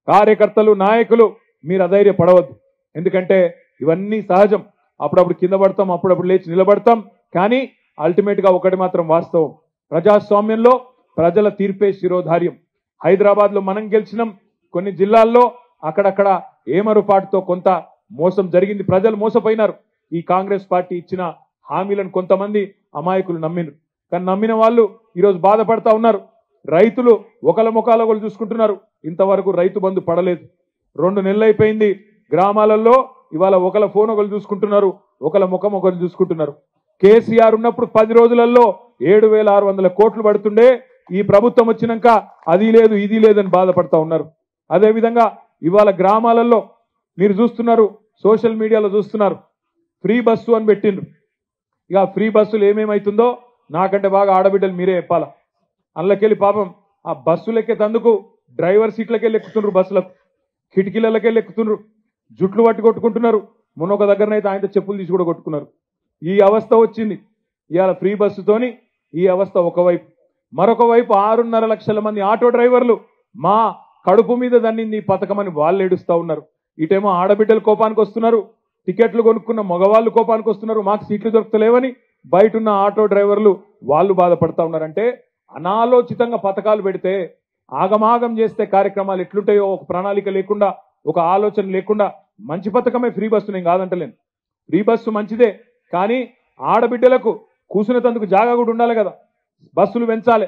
కార్యకర్తలు నాయకులు మీరు అధైర్యపడవద్దు. ఎందుకంటే ఇవన్నీ సహజం. అప్పుడప్పుడు కింద పడతాం, అప్పుడప్పుడు లేచి నిలబడతాం. కానీ అల్టిమేట్ గా ఒకటి మాత్రం వాస్తవం, ప్రజాస్వామ్యంలో ప్రజల తీర్పే శిరోధార్యం. హైదరాబాద్ లో మనం గెలిచినాం, కొన్ని జిల్లాల్లో అక్కడక్కడ ఏమరుపాటుతో కొంత మోసం జరిగింది, ప్రజలు మోసపోయినారు. ఈ కాంగ్రెస్ పార్టీ ఇచ్చిన హామీలను కొంతమంది అమాయకులు నమ్మినారు. కానీ నమ్మిన వాళ్ళు ఈరోజు బాధపడతా ఉన్నారు. రైతులు ఒకళ్ళ ముఖాలు ఒకళ్ళు చూసుకుంటున్నారు. ఇంతవరకు రైతు బంధు పడలేదు. 2 నెలలు అయిపోయింది. గ్రామాలలో ఇవాళ ఒకళ్ళ ఫోన్ ఒకళ్ళు చూసుకుంటున్నారు, ఒకళ్ళ ముఖం ఒకళ్ళు చూసుకుంటున్నారు. కేసీఆర్ ఉన్నప్పుడు 10 రోజులలో 7,600 కోట్లు పడుతుండే, ఈ ప్రభుత్వం వచ్చినాక అది లేదు ఇది లేదని బాధపడతా ఉన్నారు. అదేవిధంగా ఇవాళ గ్రామాలలో మీరు చూస్తున్నారు, సోషల్ మీడియాలో చూస్తున్నారు, ఫ్రీ బస్సు అని పెట్టిండ్రు. ఇక ఫ్రీ బస్సులు ఏమేమైతుందో నాకంటే బాగా ఆడబిడ్డలు మీరే చెప్పాలా. అందులోకెళ్ళి పాపం ఆ బస్సులెక్కేందుకు డ్రైవర్ సీట్లకెళ్ళి ఎక్కుతుండ్రు, బస్సులకు కిటికీలకెళ్ళి ఎక్కుతుండ్రు, జుట్లు పట్టి కొట్టుకుంటున్నారు. మొన్న ఒక దగ్గరనైతే ఆయనతో చెప్పులు తీసి కూడా కొట్టుకున్నారు. ఈ అవస్థ వచ్చింది ఇవాళ ఫ్రీ బస్సుతోని. ఈ అవస్థ ఒకవైపు. మరొక వైపు 6.5 లక్షల మంది ఆటో డ్రైవర్లు మా కడుపు మీద దన్నింది పథకం అని వాళ్ళు ఏడుస్తా ఉన్నారు. ఇటేమో ఆడబిడ్డలు కోపానికి వస్తున్నారు, టికెట్లు కొనుక్కున్న మగవాళ్ళు కోపానికి వస్తున్నారు, మాకు సీట్లు దొరకలేవని బయట ఉన్న ఆటో డ్రైవర్లు వాళ్ళు బాధపడతా ఉన్నారంటే అనాలోచితంగా పథకాలు పెడితే, ఆగమాగం చేస్తే కార్యక్రమాలు ఎట్లుంటాయో ఒక ప్రణాళిక లేకుండా, ఒక ఆలోచన లేకుండా, మంచి పథకమే ఫ్రీ బస్సు, నేను కాదంటలేను, ఫ్రీ బస్సు మంచిదే. కానీ ఆడబిడ్డలకు కూసునేందుకు జాగా కూడా ఉండాలి కదా. బస్సులు పెంచాలి,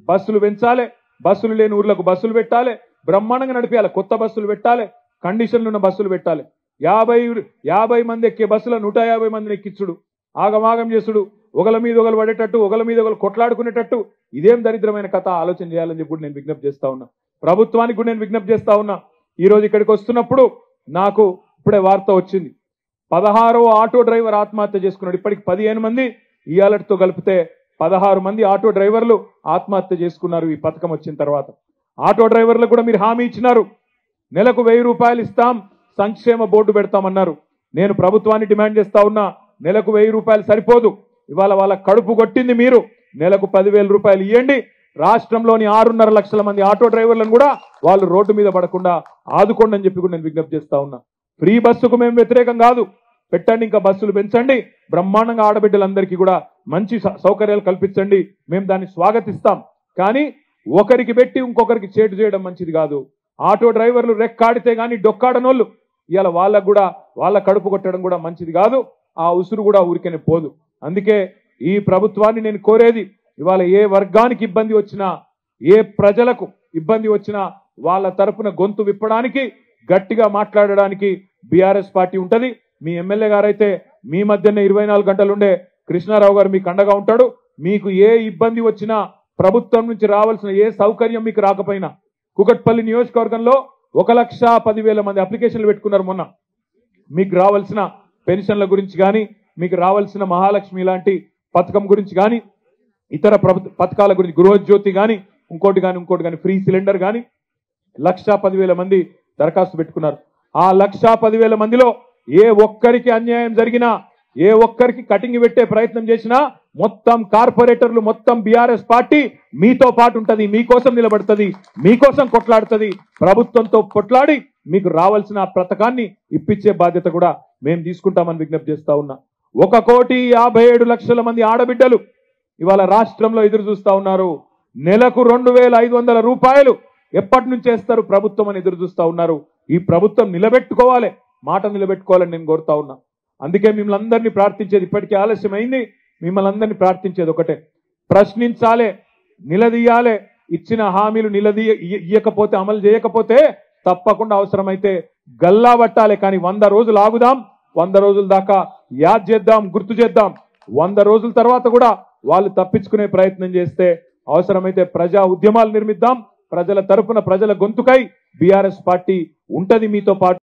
బస్సులు పెంచాలి, బస్సులు లేని ఊర్లకు బస్సులు పెట్టాలి, బ్రహ్మాండంగా నడిపేయాలి, కొత్త బస్సులు పెట్టాలి, కండిషన్లు ఉన్న బస్సులు పెట్టాలి. 50 మంది ఎక్కే బస్సులో 150 మందిని ఎక్కించుడు, ఆగమాగం చేసుడు, ఒకళ్ళ మీద ఒకరు పడేటట్టు, ఒకళ్ళ మీద ఒకరు కొట్లాడుకునేటట్టు, ఇదేం దరిద్రమైన కథ. ఆలోచన చేయాలని చెప్పి నేను విజ్ఞప్తి చేస్తా ఉన్నా. ప్రభుత్వానికి కూడా నేను విజ్ఞప్తి చేస్తా ఉన్నా. ఈరోజు ఇక్కడికి వస్తున్నప్పుడు నాకు ఇప్పుడే వార్త వచ్చింది, 16వ ఆటో డ్రైవర్ ఆత్మహత్య చేసుకున్నాడు. ఇప్పటికి 15 మంది, ఇయాలతో కలిపితే 16 మంది ఆటో డ్రైవర్లు ఆత్మహత్య చేసుకున్నారు ఈ పథకం వచ్చిన తర్వాత. ఆటో డ్రైవర్లకు కూడా మీరు హామీ ఇచ్చినారు, నెలకు 1000 రూపాయలు ఇస్తాం, సంక్షేమ బోర్డు పెడతామన్నారు. నేను ప్రభుత్వాన్ని డిమాండ్ చేస్తా ఉన్నా, నెలకు 1000 రూపాయలు సరిపోదు. ఇవాళ వాళ్ళ కడుపు కొట్టింది మీరు, నెలకు 10,000 రూపాయలు ఇవ్వండి. రాష్ట్రంలోని 6.5 లక్షల మంది ఆటో డ్రైవర్లను కూడా వాళ్ళు రోడ్డు మీద పడకుండా ఆదుకోండి అని చెప్పి కూడా నేను విజ్ఞప్తి చేస్తా ఉన్నా. ఫ్రీ బస్సుకు మేము వ్యతిరేకం కాదు, పెట్టండి, ఇంకా బస్సులు పెంచండి, బ్రహ్మాండంగా ఆడబిడ్డలందరికీ కూడా మంచి సౌకర్యాలు కల్పించండి, మేము దాన్ని స్వాగతిస్తాం. కానీ ఒకరికి పెట్టి ఇంకొకరికి చేటు చేయడం మంచిది కాదు. ఆటో డ్రైవర్లు రెక్కాడితే కానీ డొక్కాడనోళ్ళు ఇవాళ వాళ్ళకు కూడా వాళ్ళ కడుపు కొట్టడం కూడా మంచిది కాదు. ఆ ఉసురు కూడా ఊరికనే పోదు. అందుకే ఈ ప్రభుత్వాన్ని నేను కోరేది, ఇవాళ ఏ వర్గానికి ఇబ్బంది వచ్చినా, ఏ ప్రజలకు ఇబ్బంది వచ్చినా వాళ్ళ తరపున గొంతు విప్పడానికి, గట్టిగా మాట్లాడడానికి బీఆర్ఎస్ పార్టీ ఉంటది. మీ ఎమ్మెల్యే గారైతే మీ మధ్యనే 24 గంటలు ఉండే కృష్ణారావు గారు మీకు అండగా ఉంటాడు. మీకు ఏ ఇబ్బంది వచ్చినా, ప్రభుత్వం నుంచి రావాల్సిన ఏ సౌకర్యం మీకు రాకపోయినా, కూకట్పల్లి నియోజకవర్గంలో 1,10,000 మంది అప్లికేషన్లు పెట్టుకున్నారు మొన్న. మీకు రావాల్సిన పెన్షన్ల గురించి కానీ, మీకు రావాల్సిన మహాలక్ష్మి లాంటి పథకం గురించి కానీ, ఇతర పథకాల గురించి, గృహజ్యోతి కానీ, ఇంకోటి కానీ, ఫ్రీ సిలిండర్ కానీ 1,10,000 మంది దరఖాస్తు పెట్టుకున్నారు. ఆ 1,10,000 మందిలో ఏ ఒక్కరికి అన్యాయం జరిగినా, ఏ ఒక్కరికి కటింగ్ పెట్టే ప్రయత్నం చేసినా మొత్తం కార్పొరేటర్లు, మొత్తం బీఆర్ఎస్ పార్టీ మీతో పాటు ఉంటది, మీకోసం నిలబడుతుంది, మీకోసం కొట్లాడుతుంది. ప్రభుత్వంతో కొట్లాడి మీకు రావాల్సిన పథకాన్ని ఇప్పించే బాధ్యత కూడా మేము తీసుకుంటామని విజ్ఞప్తి చేస్తా ఉన్నా. 1,57,00,000 మంది ఆడబిడ్డలు ఇవాళ రాష్ట్రంలో ఎదురు చూస్తా ఉన్నారు. నెలకు 2,500 రూపాయలు ఎప్పటి నుంచి చేస్తారు ప్రభుత్వం అని ఎదురు చూస్తా ఉన్నారు. ఈ ప్రభుత్వం నిలబెట్టుకోవాలి, మాట నిలబెట్టుకోవాలని నేను కోరుతా ఉన్నా. అందుకే మిమ్మల్ని అందరినీ ప్రార్థించేది, ఇప్పటికీ ఆలస్యమైంది, మిమ్మల్ని అందరినీ ప్రార్థించేది ఒకటే, ప్రశ్నించాలి, నిలదీయాలి. ఇచ్చిన హామీలు ఇయ్యకపోతే, అమలు చేయకపోతే తప్పకుండా అవసరమైతే గల్లా పట్టాలి. కానీ 100 రోజులు ఆగుదాం, 100 రోజుల దాకా యాద్ చేద్దాం, గుర్తు చేద్దాం. 100 రోజుల తర్వాత కూడా వాళ్ళు తప్పించుకునే ప్రయత్నం చేస్తే అవసరమైతే ప్రజా ఉద్యమాలు నిర్మిద్దాం. ప్రజల తరపున, ప్రజల గొంతుకై బీఆర్ఎస్ పార్టీ ఉంటది మీతో పాటు.